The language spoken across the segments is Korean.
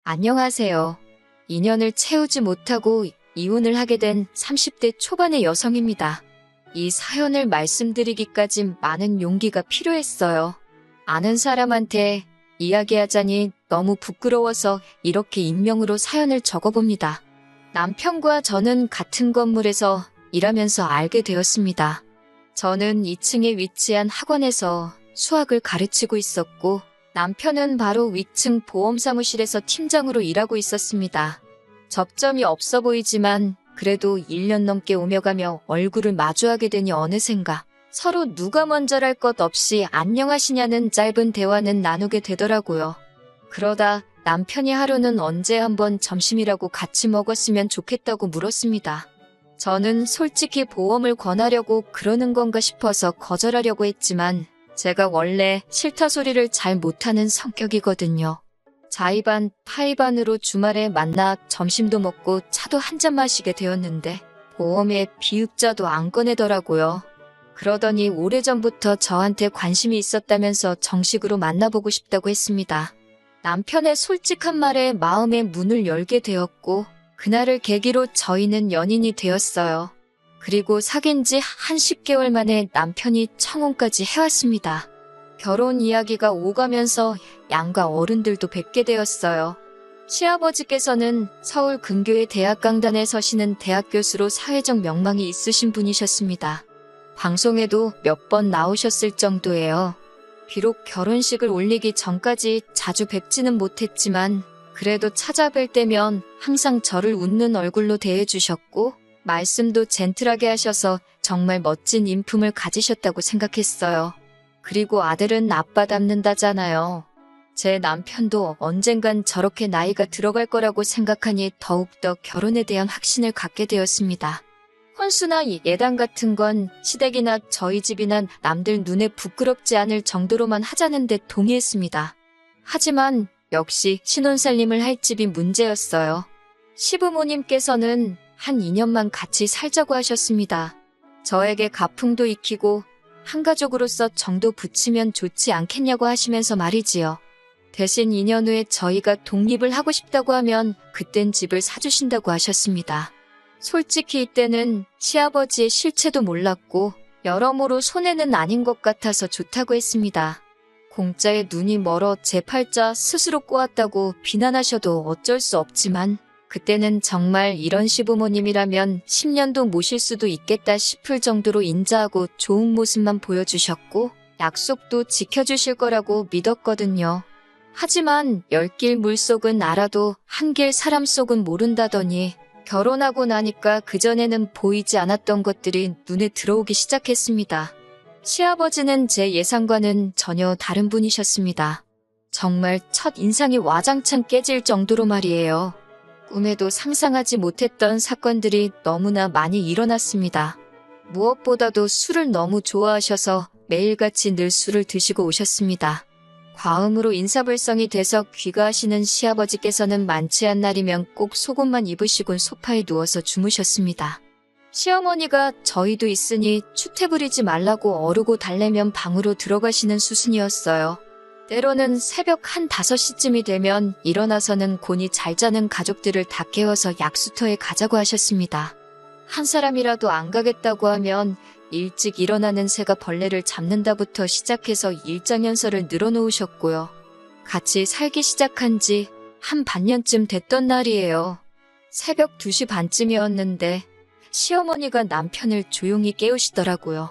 안녕하세요. 2년을 채우지 못하고 이혼을 하게 된 30대 초반의 여성입니다. 이 사연을 말씀드리기까진 많은 용기가 필요했어요. 아는 사람한테 이야기하자니 너무 부끄러워서 이렇게 익명으로 사연을 적어봅니다. 남편과 저는 같은 건물에서 일하면서 알게 되었습니다. 저는 2층에 위치한 학원에서 수학을 가르치고 있었고, 남편은 바로 위층 보험사무실에서 팀장으로 일하고 있었습니다. 접점이 없어 보이지만 그래도 1년 넘게 오며 가며 얼굴을 마주하게 되니 어느샌가 서로 누가 먼저랄 것 없이 안녕하시냐는 짧은 대화는 나누게 되더라고요. 그러다 남편이 하루는 언제 한번 점심이라고 같이 먹었으면 좋겠다고 물었습니다. 저는 솔직히 보험을 권하려고 그러는 건가 싶어서 거절하려고 했지만 제가 원래 싫다 소리를 잘 못하는 성격이거든요. 자의반 타의반으로 주말에 만나 점심도 먹고 차도 한잔 마시게 되었는데 보험에 비읍자도 안 꺼내더라고요. 그러더니 오래전부터 저한테 관심이 있었다면서 정식으로 만나보고 싶다고 했습니다. 남편의 솔직한 말에 마음의 문을 열게 되었고 그날을 계기로 저희는 연인이 되었어요. 그리고 사귄 지 한 10개월 만에 남편이 청혼까지 해왔습니다. 결혼 이야기가 오가면서 양가 어른들도 뵙게 되었어요. 시아버지께서는 서울 근교의 대학 강단에 서시는 대학 교수로 사회적 명망이 있으신 분이셨습니다. 방송에도 몇 번 나오셨을 정도예요. 비록 결혼식을 올리기 전까지 자주 뵙지는 못했지만 그래도 찾아뵐 때면 항상 저를 웃는 얼굴로 대해주셨고 말씀도 젠틀하게 하셔서 정말 멋진 인품을 가지셨다고 생각했어요. 그리고 아들은 아빠 닮는다잖아요. 제 남편도 언젠간 저렇게 나이가 들어갈 거라고 생각하니 더욱더 결혼에 대한 확신을 갖게 되었습니다. 혼수나 예단 같은 건 시댁이나 저희 집이나 남들 눈에 부끄럽지 않을 정도로만 하자는데 동의했습니다. 하지만 역시 신혼살림을 할 집이 문제였어요. 시부모님께서는 한 2년만 같이 살자고 하셨습니다. 저에게 가풍도 익히고 한가족으로서 정도 붙이면 좋지 않겠냐고 하시면서 말이지요. 대신 2년 후에 저희가 독립을 하고 싶다고 하면 그땐 집을 사주신다고 하셨습니다. 솔직히 이때는 시아버지의 실체도 몰랐고 여러모로 손해는 아닌 것 같아서 좋다고 했습니다. 공짜에 눈이 멀어 제 팔자 스스로 꼬았다고 비난하셔도 어쩔 수 없지만 그때는 정말 이런 시부모님이라면 10년도 모실 수도 있겠다 싶을 정도로 인자하고 좋은 모습만 보여주셨고 약속도 지켜주실 거라고 믿었거든요. 하지만 열길 물속은 알아도 한길 사람 속은 모른다더니 결혼하고 나니까 그전에는 보이지 않았던 것들이 눈에 들어오기 시작했습니다. 시아버지는 제 예상과는 전혀 다른 분이셨습니다. 정말 첫 인상이 와장창 깨질 정도로 말이에요. 꿈에도 상상하지 못했던 사건들이 너무나 많이 일어났습니다. 무엇보다도 술을 너무 좋아하셔서 매일같이 늘 술을 드시고 오셨습니다. 과음으로 인사불성이 돼서 귀가하시는 시아버지께서는 많지 않은 날이면 꼭 속옷만 입으시곤 소파에 누워서 주무셨습니다. 시어머니가 저희도 있으니 추태 부리지 말라고 어르고 달래면 방으로 들어가시는 수순이었어요. 때로는 새벽 한 5시쯤이 되면 일어나서는 곤히 잘 자는 가족들을 다 깨워서 약수터에 가자고 하셨습니다. 한 사람이라도 안 가겠다고 하면 일찍 일어나는 새가 벌레를 잡는다부터 시작해서 일장연설을 늘어놓으셨고요. 같이 살기 시작한 지 한 반년쯤 됐던 날이에요. 새벽 2시 반쯤이었는데 시어머니가 남편을 조용히 깨우시더라고요.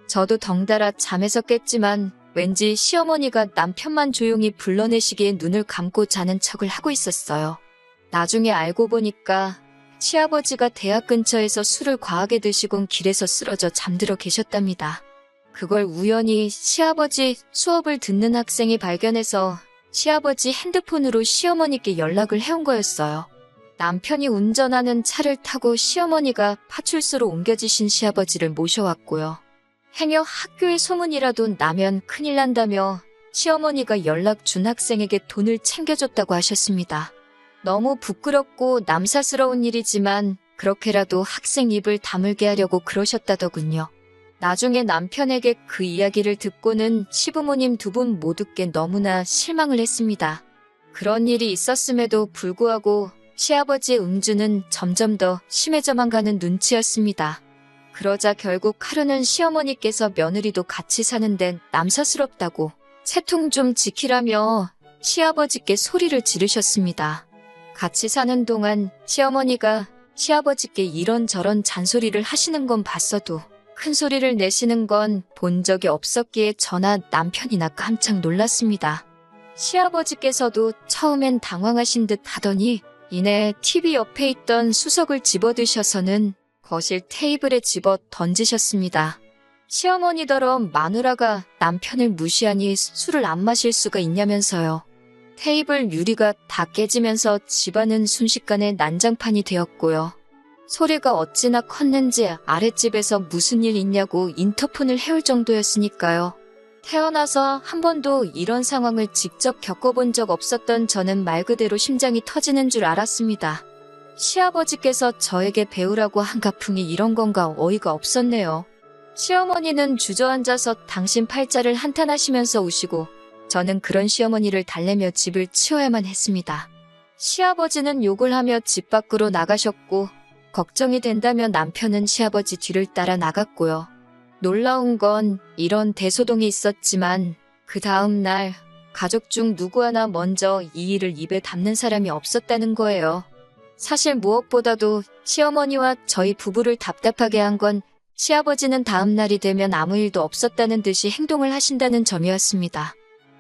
저도 덩달아 잠에서 깼지만 왠지 시어머니가 남편만 조용히 불러내시기에 눈을 감고 자는 척을 하고 있었어요. 나중에 알고 보니까 시아버지가 대학 근처에서 술을 과하게 드시곤 길에서 쓰러져 잠들어 계셨답니다. 그걸 우연히 시아버지 수업을 듣는 학생이 발견해서 시아버지 핸드폰으로 시어머니께 연락을 해온 거였어요. 남편이 운전하는 차를 타고 시어머니가 파출소로 옮겨지신 시아버지를 모셔왔고요. 행여 학교에 소문이라도 나면 큰일 난다며 시어머니가 연락 준 학생에게 돈을 챙겨줬다고 하셨습니다. 너무 부끄럽고 남사스러운 일이지만 그렇게라도 학생 입을 다물게 하려고 그러셨다더군요. 나중에 남편에게 그 이야기를 듣고는 시부모님 두 분 모두께 너무나 실망을 했습니다. 그런 일이 있었음에도 불구하고 시아버지의 음주는 점점 더 심해져만 가는 눈치였습니다. 그러자 결국 하루는 시어머니께서 며느리도 같이 사는 데는 남사스럽다고 채통 좀 지키라며 시아버지께 소리를 지르셨습니다. 같이 사는 동안 시어머니가 시아버지께 이런저런 잔소리를 하시는 건 봤어도 큰 소리를 내시는 건 본 적이 없었기에 저나 남편이나 깜짝 놀랐습니다. 시아버지께서도 처음엔 당황하신 듯 하더니 이내 TV 옆에 있던 수석을 집어드셔서는 거실 테이블에 집어 던지셨습니다. 시어머니더러 마누라가 남편을 무시하니 술을 안 마실 수가 있냐면서요. 테이블 유리가 다 깨지면서 집안은 순식간에 난장판이 되었고요. 소리가 어찌나 컸는지 아랫집에서 무슨 일 있냐고 인터폰을 해올 정도였으니까요. 태어나서 한 번도 이런 상황을 직접 겪어본 적 없었던 저는 말 그대로 심장이 터지는 줄 알았습니다. 시아버지께서 저에게 배우라고 한 가풍이 이런 건가 어이가 없었네요. 시어머니는 주저앉아서 당신 팔자를 한탄하시면서 우시고 저는 그런 시어머니를 달래며 집을 치워야만 했습니다. 시아버지는 욕을 하며 집 밖으로 나가셨고 걱정이 된다며 남편은 시아버지 뒤를 따라 나갔고요. 놀라운 건 이런 대소동이 있었지만 그 다음 날 가족 중 누구 하나 먼저 이 일을 입에 담는 사람이 없었다는 거예요. 사실 무엇보다도 시어머니와 저희 부부를 답답하게 한 건 시아버지는 다음 날이 되면 아무 일도 없었다는 듯이 행동을 하신다는 점이었습니다.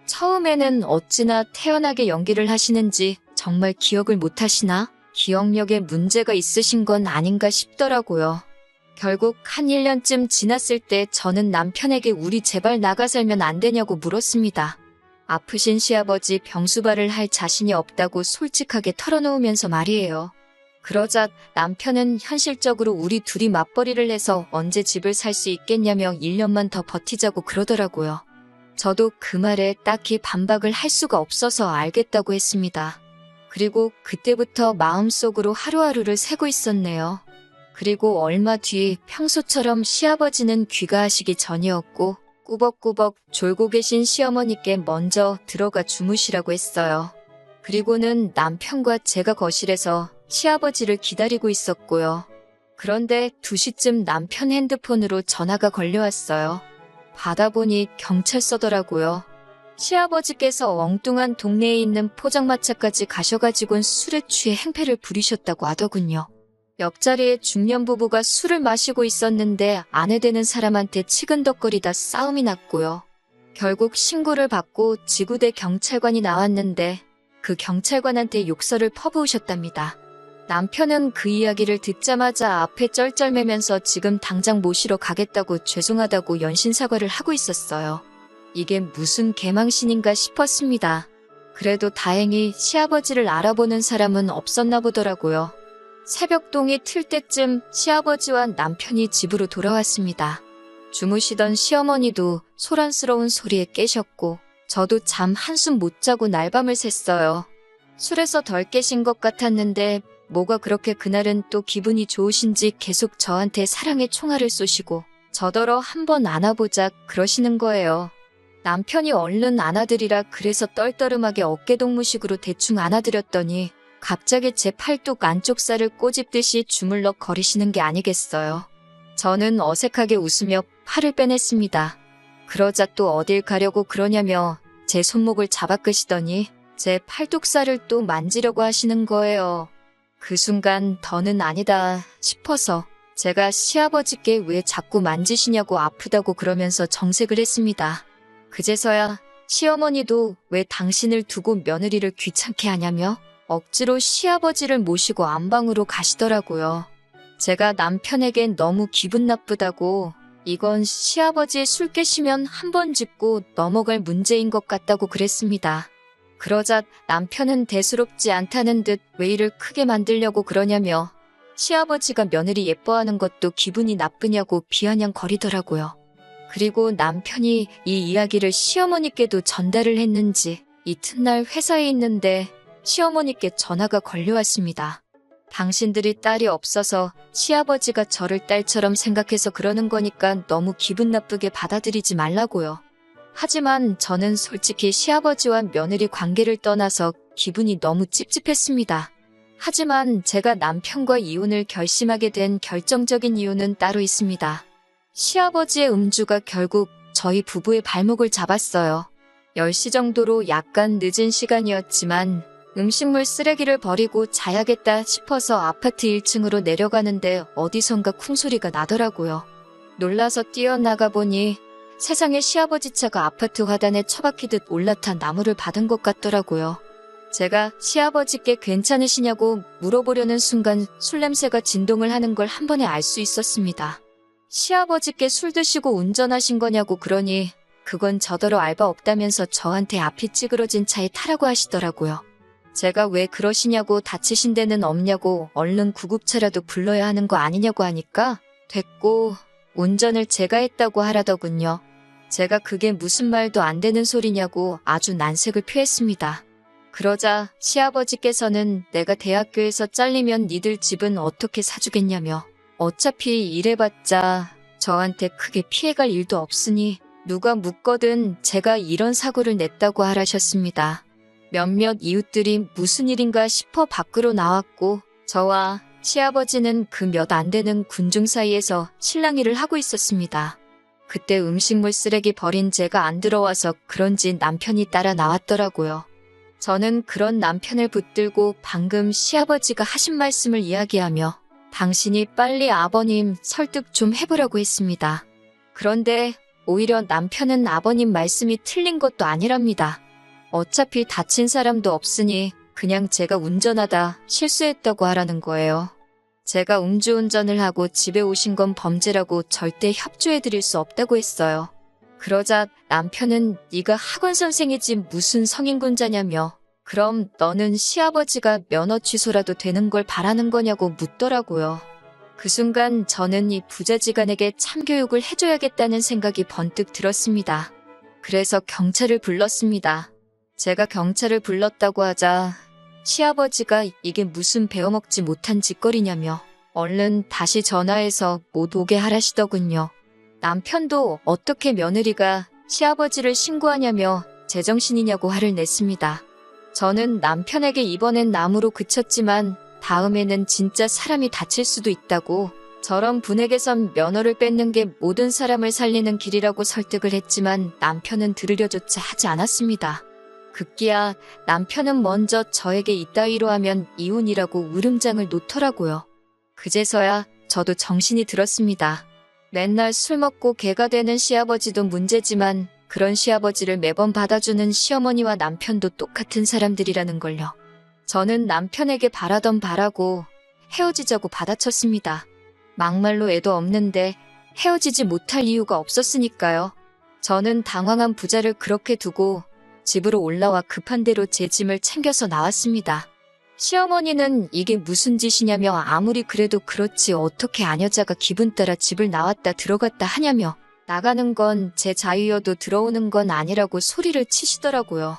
처음에는 어찌나 태연하게 연기를 하시는지 정말 기억을 못 하시나? 기억력에 문제가 있으신 건 아닌가 싶더라고요. 결국 한 1년쯤 지났을 때 저는 남편에게 우리 제발 나가 살면 안 되냐고 물었습니다. 아프신 시아버지 병수발을 할 자신이 없다고 솔직하게 털어놓으면서 말이에요. 그러자 남편은 현실적으로 우리 둘이 맞벌이를 해서 언제 집을 살 수 있겠냐며 1년만 더 버티자고 그러더라고요. 저도 그 말에 딱히 반박을 할 수가 없어서 알겠다고 했습니다. 그리고 그때부터 마음속으로 하루하루를 새고 있었네요. 그리고 얼마 뒤 평소처럼 시아버지는 귀가하시기 전이었고 꾸벅꾸벅 졸고 계신 시어머니께 먼저 들어가 주무시라고 했어요. 그리고는 남편과 제가 거실에서 시아버지를 기다리고 있었고요. 그런데 2시쯤 남편 핸드폰으로 전화가 걸려왔어요. 받아보니 경찰서더라고요. 시아버지께서 엉뚱한 동네에 있는 포장마차까지 가셔가지고는 술에 취해 행패를 부리셨다고 하더군요. 옆자리에 중년 부부가 술을 마시고 있었는데 아내 되는 사람한테 치근덕거리다 싸움이 났고요. 결국 신고를 받고 지구대 경찰관이 나왔는데 그 경찰관한테 욕설을 퍼부으셨답니다. 남편은 그 이야기를 듣자마자 앞에 쩔쩔매면서 지금 당장 모시러 가겠다고 죄송하다고 연신사과를 하고 있었어요. 이게 무슨 개망신인가 싶었습니다. 그래도 다행히 시아버지를 알아보는 사람은 없었나 보더라고요. 새벽동이 틀 때쯤 시아버지와 남편이 집으로 돌아왔습니다. 주무시던 시어머니도 소란스러운 소리에 깨셨고 저도 잠 한숨 못 자고 날밤을 샜어요. 술에서 덜 깨신 것 같았는데 뭐가 그렇게 그날은 또 기분이 좋으신지 계속 저한테 사랑의 총알을 쏘시고 저더러 한번 안아보자 그러시는 거예요. 남편이 얼른 안아드리라 그래서 떨떠름하게 어깨동무식으로 대충 안아드렸더니 갑자기 제 팔뚝 안쪽 살을 꼬집듯이 주물럭 거리시는 게 아니겠어요. 저는 어색하게 웃으며 팔을 빼냈습니다. 그러자 또 어딜 가려고 그러냐며 제 손목을 잡아 끄시더니 제 팔뚝살을 또 만지려고 하시는 거예요. 그 순간 더는 아니다 싶어서 제가 시아버지께 왜 자꾸 만지시냐고 아프다고 그러면서 정색을 했습니다. 그제서야 시어머니도 왜 당신을 두고 며느리를 귀찮게 하냐며 억지로 시아버지를 모시고 안방으로 가시더라고요. 제가 남편에겐 너무 기분 나쁘다고 이건 시아버지 술 깨시면 한 번 짚고 넘어갈 문제인 것 같다고 그랬습니다. 그러자 남편은 대수롭지 않다는 듯 왜 일을 크게 만들려고 그러냐며 시아버지가 며느리 예뻐하는 것도 기분이 나쁘냐고 비아냥거리더라고요. 그리고 남편이 이 이야기를 시어머니께도 전달을 했는지 이튿날 회사에 있는데 시어머니께 전화가 걸려왔습니다. 당신들이 딸이 없어서 시아버지가 저를 딸처럼 생각해서 그러는 거니까 너무 기분 나쁘게 받아들이지 말라고요. 하지만 저는 솔직히 시아버지와 며느리 관계를 떠나서 기분이 너무 찝찝했습니다. 하지만 제가 남편과 이혼을 결심하게 된 결정적인 이유는 따로 있습니다. 시아버지의 음주가 결국 저희 부부의 발목을 잡았어요. 10시 정도로 약간 늦은 시간이었지만 음식물 쓰레기를 버리고 자야겠다 싶어서 아파트 1층으로 내려가는데 어디선가 쿵소리가 나더라고요. 놀라서 뛰어나가 보니 세상에 시아버지 차가 아파트 화단에 처박히듯 올라타 나무를 받은 것 같더라고요. 제가 시아버지께 괜찮으시냐고 물어보려는 순간 술 냄새가 진동을 하는 걸 한 번에 알 수 있었습니다. 시아버지께 술 드시고 운전하신 거냐고 그러니 그건 저더러 알바 없다면서 저한테 앞이 찌그러진 차에 타라고 하시더라고요. 제가 왜 그러시냐고 다치신 데는 없냐고 얼른 구급차라도 불러야 하는 거 아니냐고 하니까 됐고 운전을 제가 했다고 하라더군요. 제가 그게 무슨 말도 안 되는 소리냐고 아주 난색을 표했습니다. 그러자 시아버지께서는 내가 대학교에서 잘리면 니들 집은 어떻게 사주겠냐며 어차피 일해봤자 저한테 크게 피해갈 일도 없으니 누가 묻거든 제가 이런 사고를 냈다고 하라셨습니다. 몇몇 이웃들이 무슨 일인가 싶어 밖으로 나왔고 저와 시아버지는 그 몇 안 되는 군중 사이에서 실랑이를 하고 있었습니다. 그때 음식물 쓰레기 버린 제가 안 들어와서 그런지 남편이 따라 나왔더라고요. 저는 그런 남편을 붙들고 방금 시아버지가 하신 말씀을 이야기하며 당신이 빨리 아버님 설득 좀 해보라고 했습니다. 그런데 오히려 남편은 아버님 말씀이 틀린 것도 아니랍니다. 어차피 다친 사람도 없으니 그냥 제가 운전하다 실수했다고 하라는 거예요. 제가 음주운전을 하고 집에 오신 건 범죄라고 절대 협조해드릴 수 없다고 했어요. 그러자 남편은 네가 학원 선생이지 무슨 성인군자냐며 그럼 너는 시아버지가 면허 취소라도 되는 걸 바라는 거냐고 묻더라고요. 그 순간 저는 이 부자지간에게 참교육을 해줘야겠다는 생각이 번뜩 들었습니다. 그래서 경찰을 불렀습니다. 제가 경찰을 불렀다고 하자 시아버지가 이게 무슨 배워먹지 못한 짓거리냐며 얼른 다시 전화해서 못 오게 하라시더군요. 남편도 어떻게 며느리가 시아버지를 신고하냐며 제정신이냐고 화를 냈습니다. 저는 남편에게 이번엔 나무로 그쳤지만 다음에는 진짜 사람이 다칠 수도 있다고 저런 분에게선 면허를 뺏는 게 모든 사람을 살리는 길이라고 설득을 했지만 남편은 들으려조차 하지 않았습니다. 급기야 남편은 먼저 저에게 이따위로 하면 이혼이라고 울음장을 놓더라고요. 그제서야 저도 정신이 들었습니다. 맨날 술 먹고 개가 되는 시아버지도 문제지만 그런 시아버지를 매번 받아주는 시어머니와 남편도 똑같은 사람들이라는 걸요. 저는 남편에게 바라던 바라고 헤어지자고 받아쳤습니다. 막말로 애도 없는데 헤어지지 못할 이유가 없었으니까요. 저는 당황한 부자를 그렇게 두고 집으로 올라와 급한 대로 제 짐을 챙겨서 나왔습니다. 시어머니는 이게 무슨 짓이냐며 아무리 그래도 그렇지 어떻게 아녀자가 기분 따라 집을 나왔다 들어갔다 하냐며 나가는 건 제 자유여도 들어오는 건 아니라고 소리를 치시더라고요.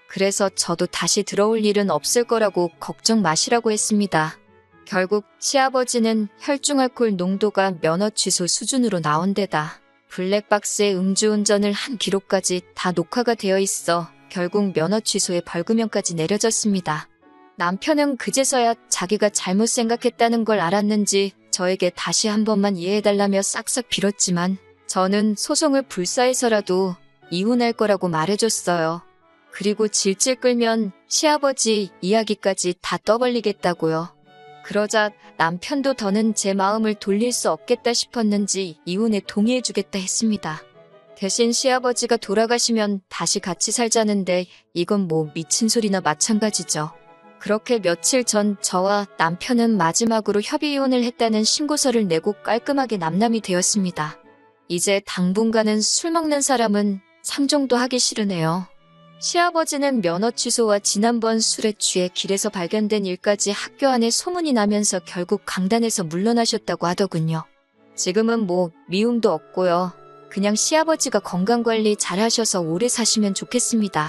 그래서 저도 다시 들어올 일은 없을 거라고 걱정 마시라고 했습니다. 결국 시아버지는 혈중알코올 농도가 면허 취소 수준으로 나온 데다 블랙박스에 음주운전을 한 기록까지 다 녹화가 되어 있어 결국 면허 취소에 벌금형까지 내려졌습니다. 남편은 그제서야 자기가 잘못 생각했다는 걸 알았는지 저에게 다시 한 번만 이해해달라며 싹싹 빌었지만 저는 소송을 불사해서라도 이혼할 거라고 말해줬어요. 그리고 질질 끌면 시아버지 이야기까지 다 떠벌리겠다고요. 그러자 남편도 더는 제 마음을 돌릴 수 없겠다 싶었는지 이혼에 동의해주겠다 했습니다. 대신 시아버지가 돌아가시면 다시 같이 살자는데 이건 뭐 미친 소리나 마찬가지죠. 그렇게 며칠 전 저와 남편은 마지막으로 협의이혼을 했다는 신고서를 내고 깔끔하게 남남이 되었습니다. 이제 당분간은 술 먹는 사람은 상종도 하기 싫으네요. 시아버지는 면허 취소와 지난번 술에 취해 길에서 발견된 일까지 학교 안에 소문이 나면서 결국 강단에서 물러나셨다고 하더군요. 지금은 뭐 미움도 없고요. 그냥 시아버지가 건강관리 잘 하셔서 오래 사시면 좋겠습니다.